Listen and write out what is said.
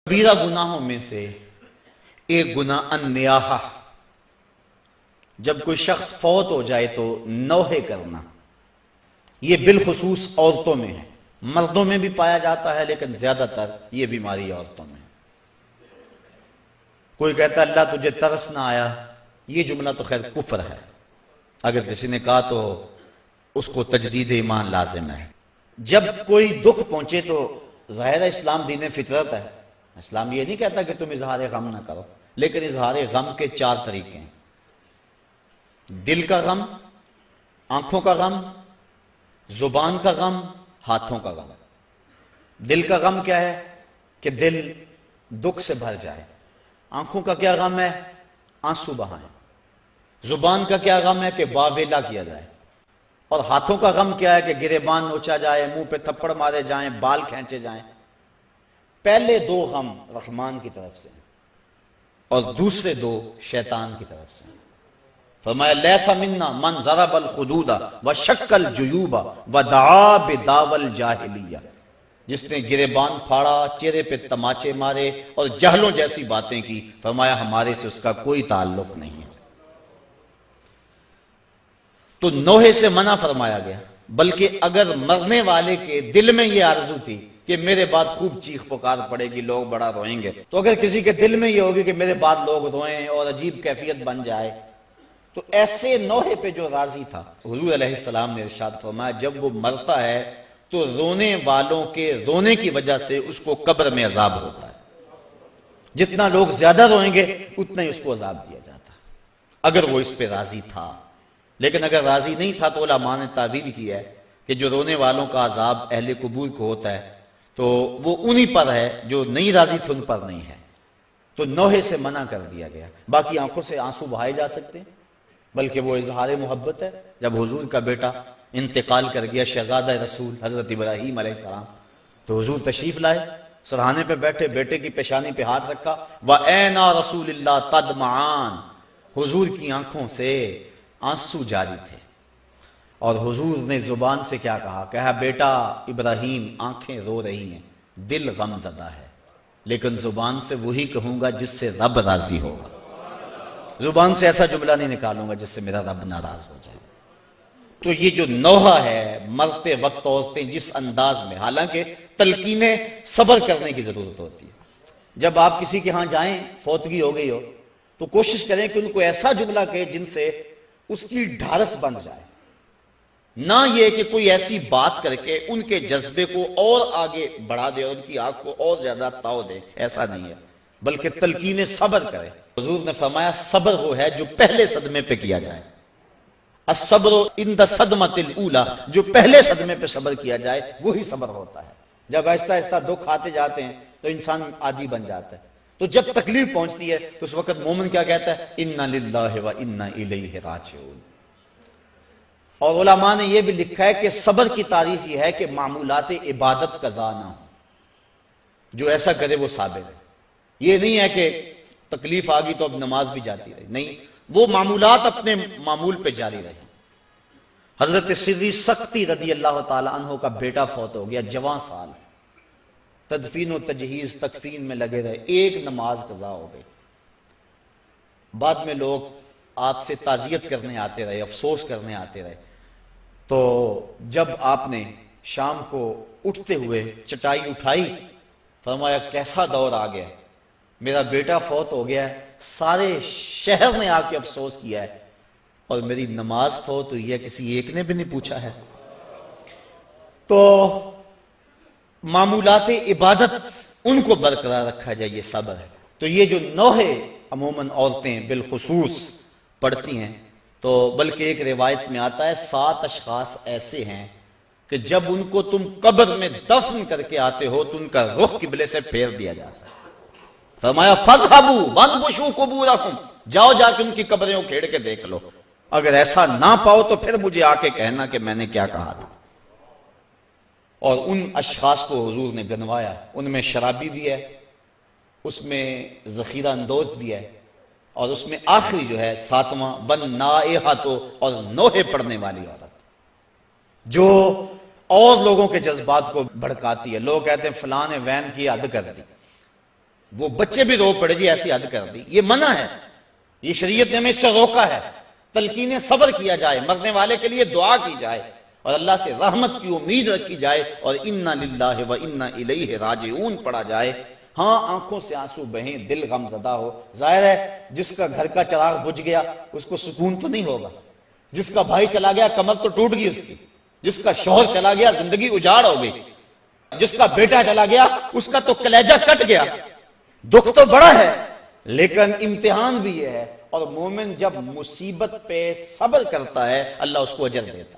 کبیرہ گناہوں میں سے ایک گناہ النیاحہ، جب کوئی شخص فوت ہو جائے تو نوحے کرنا، یہ بالخصوص عورتوں میں ہے، مردوں میں بھی پایا جاتا ہے لیکن زیادہ تر یہ بیماری عورتوں میں ہے۔ کوئی کہتا ہے اللہ تجھے ترس نہ آیا، یہ جملہ تو خیر کفر ہے، اگر کسی نے کہا تو اس کو تجدید ایمان لازم ہے۔ جب کوئی دکھ پہنچے تو ظاہر اسلام دین فطرت ہے، اسلام یہ نہیں کہتا کہ تم اظہار غم نہ کرو، لیکن اظہار غم کے 4 طریقے ہیں: دل کا غم، آنکھوں کا غم، زبان کا غم، ہاتھوں کا غم۔ دل کا غم کیا ہے کہ دل دکھ سے بھر جائے، آنکھوں کا کیا غم ہے؟ آنسو بہائیں۔ زبان کا کیا غم ہے کہ باویلا کیا جائے، اور ہاتھوں کا غم کیا ہے کہ گریبان نوچا جائے، منہ پہ تھپڑ مارے جائیں، بال کھینچے جائیں۔ پہلے 2 غم رحمان کی طرف سے اور دوسرے 2 شیطان کی طرف سے۔ فرمایا لیسا منا من ضرب الخدود وشق الجیوب ودعا بدعوی الجاہلیہ، جس نے گریبان پھاڑا، چہرے پہ تماچے مارے اور جہلوں جیسی باتیں کی، فرمایا ہمارے سے اس کا کوئی تعلق نہیں ہے۔ تو نوحے سے منع فرمایا گیا، بلکہ اگر مرنے والے کے دل میں یہ آرزو تھی کہ میرے بعد خوب چیخ پکار پڑے گی، لوگ بڑا روئیں گے، تو اگر کسی کے دل میں یہ ہوگی کہ میرے بعد لوگ روئیں اور عجیب کیفیت بن جائے، تو ایسے نوحے پہ جو راضی تھا، حضور علیہ السلام نے ارشاد فرمایا جب وہ مرتا ہے تو رونے والوں کے رونے کی وجہ سے اس کو قبر میں عذاب ہوتا ہے، جتنا لوگ زیادہ روئیں گے اتنا ہی اس کو عذاب دیا جاتا ہے، اگر وہ اس پہ راضی تھا۔ لیکن اگر راضی نہیں تھا تو علماء نے تعویل کی ہے کہ جو رونے والوں کا عذاب اہل قبور کو ہوتا ہے تو وہ انہی پر ہے، جو نہیں راضی تھے ان پر نہیں ہے، تو نوحے سے منع کر دیا گیا۔ باقی آنکھوں سے آنسو بہائے جا سکتے ہیں، بلکہ وہ اظہار محبت ہے۔ جب حضور کا بیٹا انتقال کر گیا، شہزادہ رسول حضرت ابراہیم علیہ السلام، تو حضور تشریف لائے، سرہانے پہ بیٹھے، بیٹے کی پیشانی پہ ہاتھ رکھا، وَأَيْنَا رَسُولِ اللَّهِ تَدْمَعَانِ، حضور کی آنکھوں سے آنسو جاری تھے، اور حضور نے زبان سے کیا کہا بیٹا ابراہیم آنکھیں رو رہی ہیں، دل غم زدہ ہے، لیکن زبان سے وہی کہوں گا جس سے رب راضی ہوگا، زبان سے ایسا جملہ نہیں نکالوں گا جس سے میرا رب ناراض ہو جائے۔ تو یہ جو نوحہ ہے، مرتے وقت عورتیں جس انداز میں، حالانکہ تلقین صبر کرنے کی ضرورت ہوتی ہے، جب آپ کسی کے ہاں جائیں، فوتگی ہو گئی ہو، تو کوشش کریں کہ ان کو ایسا جملہ کہے جن سے اس کی ڈھارس بن جائے، نہ یہ کہ کوئی ایسی بات کر کے ان کے جذبے کو اور آگے بڑھا دے اور ان کی آنکھ کو اور زیادہ تاؤ دے، ایسا نہیں ہے، بلکہ تلقین صبر کرے۔ حضور نے فرمایا صبر وہ ہے جو پہلے صدمے پہ کیا جائے، الصبر عند الصدمۃ الاولی، جو پہلے صدمے پہ صبر کیا جائے وہی صبر ہوتا ہے۔ جب آہستہ آہستہ دکھ آتے جاتے ہیں تو انسان عادی بن جاتا ہے، تو جب تکلیف پہنچتی ہے تو اس وقت مومن کیا کہتا ہے؟ انا للہ و انا الیہ راجعون۔ اور علماء نے یہ بھی لکھا ہے کہ صبر کی تعریف یہ ہے کہ معمولات عبادت قضا نہ ہو، جو ایسا کرے وہ صابر ہے۔ یہ نہیں ہے کہ تکلیف آ گئی تو اب نماز بھی جاتی رہے، نہیں، وہ معمولات اپنے معمول پہ جاری رہے۔ حضرت سری سختی رضی اللہ تعالی عنہ کا بیٹا فوت ہو گیا، جوان سال، تدفین و تجہیز تکفین میں لگے رہے، ایک نماز قضا ہو گئی۔ بعد میں لوگ آپ سے تعزیت کرنے آتے رہے، افسوس کرنے آتے رہے، تو جب آپ نے شام کو اٹھتے ہوئے چٹائی اٹھائی، فرمایا کیسا دور آ گیا، میرا بیٹا فوت ہو گیا ہے، سارے شہر نے آ کے افسوس کیا ہے، اور میری نماز فوت ہوئی ہے، کسی ایک نے بھی نہیں پوچھا ہے۔ تو معمولات عبادت ان کو برقرار رکھا جائے، یہ صبر ہے۔ تو یہ جو نوحے عموماً عورتیں بالخصوص پڑھتی ہیں، تو بلکہ ایک روایت میں آتا ہے 7 اشخاص ایسے ہیں کہ جب ان کو تم قبر میں دفن کر کے آتے ہو تو ان کا رخ قبلے سے پھیر دیا جاتا ہے۔ فرمایا فَاذْهَبُوا وَانْبُشُوا قُبُورَكُمْ، جاؤ جا کے ان کی قبریں اکھیڑ کے دیکھ لو، اگر ایسا نہ پاؤ تو پھر مجھے آ کے کہنا کہ میں نے کیا کہا تھا۔ اور ان اشخاص کو حضور نے گنوایا، ان میں شرابی بھی ہے، اس میں ذخیرہ اندوز بھی ہے، اور اس میں آخری جو ہے 7واں وَالنَّائِحَةُ، اور نوحے پڑھنے والی عورت جو اور لوگوں کے جذبات کو بھڑکاتی ہے۔ لوگ کہتے ہیں فلاں نے وین کی حد کر دی، وہ بچے بھی رو پڑے جی ایسی حد کر دی، یہ منع ہے، یہ شریعت نے ہمیں اس سے روکا ہے۔ تلقین صبر کیا جائے، مرنے والے کے لیے دعا کی جائے اور اللہ سے رحمت کی امید رکھی جائے اور انا للہ و انا الیہ راجعون پڑھا جائے۔ ہاں آنکھوں سے آنسو بہیں، دل غم زدہ ہو، ظاہر ہے جس کا گھر کا چراغ بجھ گیا اس کو سکون تو نہیں ہوگا، جس کا بھائی چلا گیا کمر تو ٹوٹ گئی اس کی، جس کا شوہر چلا گیا زندگی اجاڑ ہو گئی، جس کا بیٹا چلا گیا اس کا تو کلیجہ کٹ گیا، دکھ تو بڑا ہے لیکن امتحان بھی یہ ہے، اور مومن جب مصیبت پہ صبر کرتا ہے اللہ اس کو اجر دیتا ہے۔